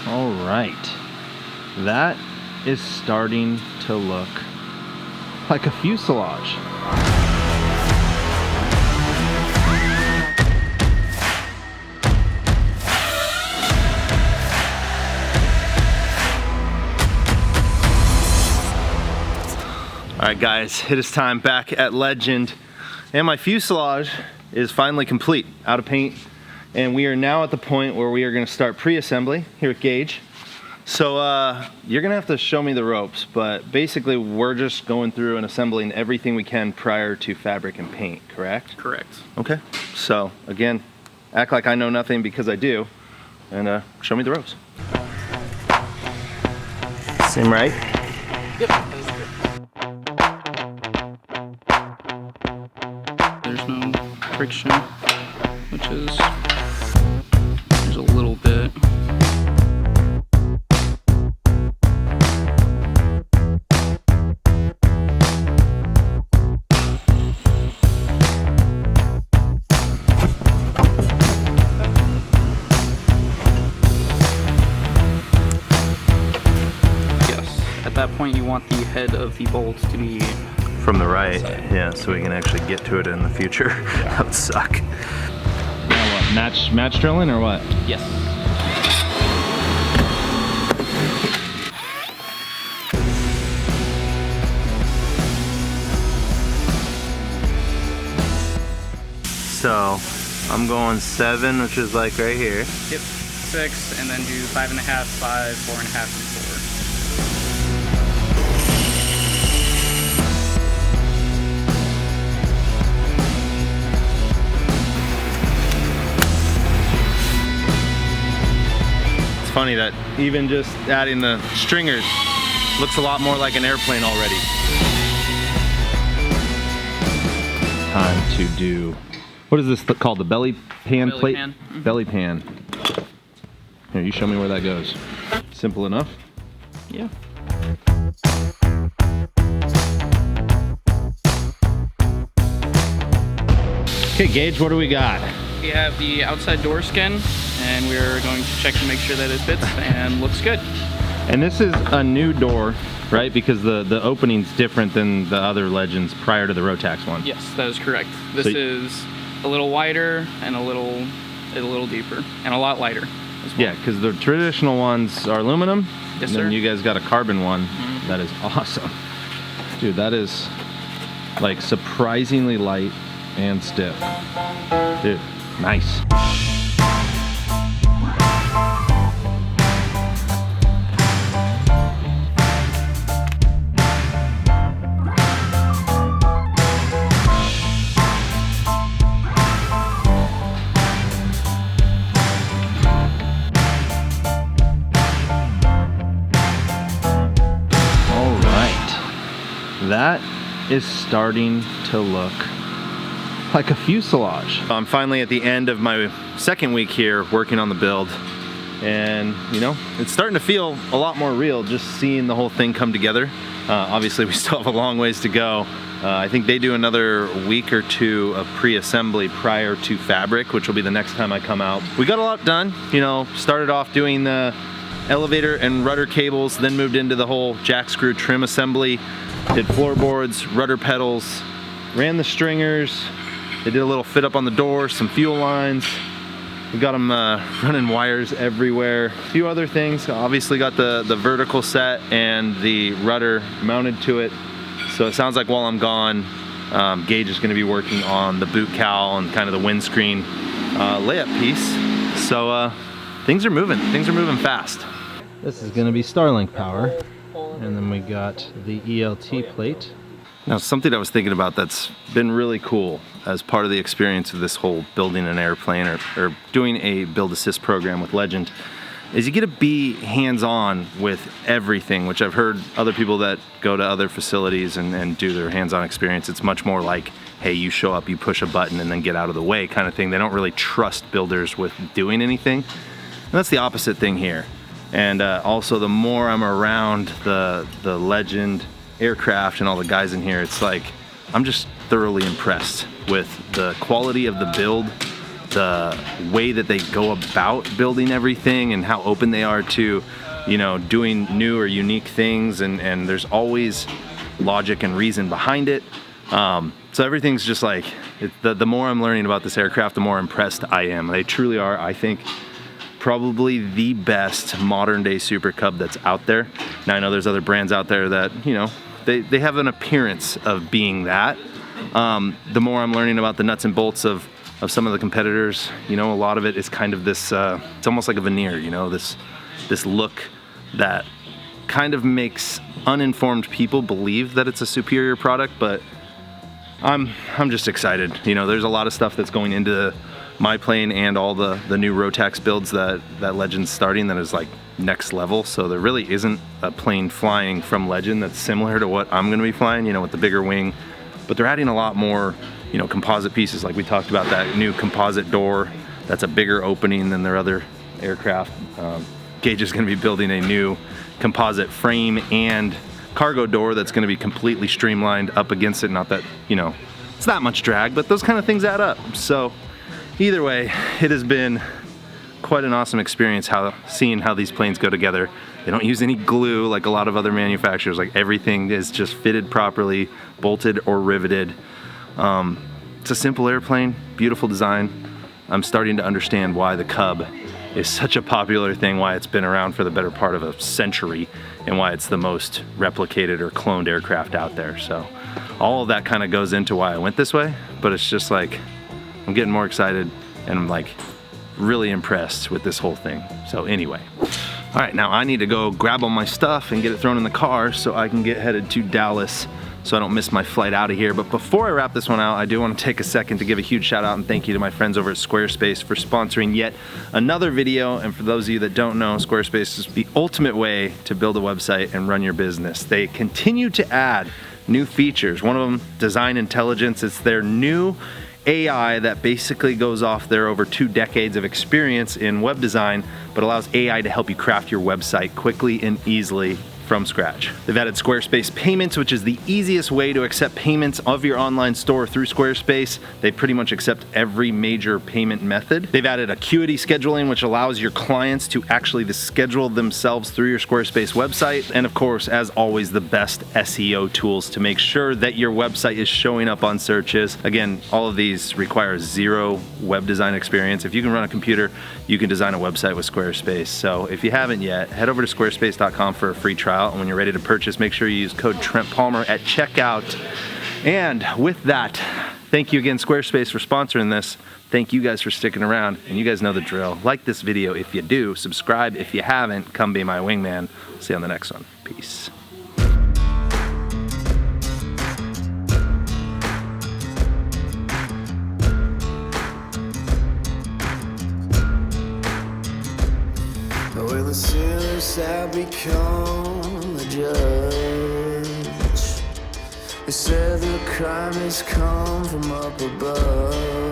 All right, that is starting to look like a fuselage. All right guys, it is time back at Legend, and my fuselage is finally complete, out of paint, and we are now at the point where we are going to start pre-assembly here at Gage. So you're gonna have to show me the ropes, but basically we're just going through and assembling everything we can prior to fabric and paint, correct? Correct. Okay, so again, act like I know nothing because I do, and show me the ropes. Seem right? Yep. There's no friction, which is, there's a little bit. Yes, at that point you want the head of the bolt to be From the right, yeah, so we can actually get to it in the future. That would suck. Now what, match drilling or what? Yes. So, I'm going 7, which is like right here. Yep. 6, and then do 5.5, 5, 4.5, and 4. Funny that even just adding the stringers looks a lot more like an airplane already. Time to do, what is this called? The belly pan Belly plate? pan. Mm-hmm. Belly pan. Here, you show me where that goes. Simple enough. Yeah. Okay, Gage, what do we got? We have the outside door skin, and we're going to check to make sure that it fits and looks good. And this is a new door, right? Because the opening's different than the other Legends prior to the Rotax one. Yes, that is correct. This So is a little wider and a little deeper and a lot lighter as well. Yeah, because the traditional ones are aluminum. Yes, and then sir. you guys got a carbon one. That is awesome. Dude, that is like surprisingly light and stiff. Dude, nice. That is starting to look like a fuselage. I'm finally at the end of my second week here working on the build, and you know, it's starting to feel a lot more real just seeing the whole thing come together. Obviously we still have a long ways to go. I think they do another week or 2 of pre-assembly prior to fabric, which will be the next time I come out. We got a lot done, you know, started off doing the elevator and rudder cables, then moved into the whole jack screw trim assembly, did floorboards, rudder pedals, ran the stringers. They did a little fit up on the door, some fuel lines. We got them running wires everywhere. A few other things. Obviously got the vertical set and the rudder mounted to it. So it sounds like while I'm gone, Gage is going to be working on the boot cowl and kind of the windscreen layup piece. So things are moving fast. This is going to be Starlink power. And then we got the ELT plate. Now, something I was thinking about that's been really cool as part of the experience of this whole building an airplane or doing a build assist program with Legend is you get to be hands-on with everything, which I've heard other people that go to other facilities and do their hands-on experience. It's much more like, hey, you show up, you push a button and then get out of the way kind of thing. They don't really trust builders with doing anything. And that's the opposite thing here. And also the more I'm around the Legend aircraft and all the guys in here, it's like I'm just thoroughly impressed with the quality of the build, the way that they go about building everything and how open they are to, you know, doing new or unique things, and there's always logic and reason behind it. So everything's just like, the more I'm learning about this aircraft, the more impressed I am. They truly are, I think, probably the best modern day Super Cub that's out there. Now I know there's other brands out there that, you know, they have an appearance of being that. The more I'm learning about the nuts and bolts of some of the competitors, you know, a lot of it is kind of this, it's almost like a veneer, you know, this look that kind of makes uninformed people believe that it's a superior product, but I'm just excited. You know, there's a lot of stuff that's going into my plane and all the new Rotax builds that Legend's starting that is like next level. So there really isn't a plane flying from Legend that's similar to what I'm gonna be flying, you know, with the bigger wing. But they're adding a lot more, you know, composite pieces, like we talked about, that new composite door that's a bigger opening than their other aircraft. Gage is gonna be building a new composite frame and cargo door that's gonna be completely streamlined up against it. Not that, you know, it's that much drag, but those kind of things add up. So either way, it has been quite an awesome experience seeing how these planes go together. They don't use any glue like a lot of other manufacturers. Like, everything is just fitted properly, bolted or riveted. It's a simple airplane, beautiful design. I'm starting to understand why the Cub is such a popular thing, why it's been around for the better part of a century, and why it's the most replicated or cloned aircraft out there. So all of that kind of goes into why I went this way, but it's just like, I'm getting more excited and I'm like really impressed with this whole thing. So anyway, all right, now I need to go grab all my stuff and get it thrown in the car so I can get headed to Dallas so I don't miss my flight out of here. But before I wrap this one out, I do want to take a second to give a huge shout out and thank you to my friends over at Squarespace for sponsoring yet another video. And for those of you that don't know, Squarespace is the ultimate way to build a website and run your business. They continue to add new features. One of them, Design Intelligence. It's their new AI that basically goes off their over 2 decades of experience in web design, but allows AI to help you craft your website quickly and easily from scratch. They've added Squarespace Payments, which is the easiest way to accept payments of your online store through Squarespace. They pretty much accept every major payment method. They've added Acuity Scheduling, which allows your clients to actually schedule themselves through your Squarespace website. And of course, as always, the best SEO tools to make sure that your website is showing up on searches. Again, all of these require zero web design experience. If you can run a computer, you can design a website with Squarespace. So if you haven't yet, head over to squarespace.com for a free trial. And when you're ready to purchase, make sure you use code Trent Palmer at checkout. And with that, thank you again, Squarespace, for sponsoring this. Thank you guys for sticking around, and you guys know the drill. Like this video if you do, subscribe if you haven't, come be my wingman. See you on the next one. Peace. When the sinners have become the judge, they said the crime has come from up above.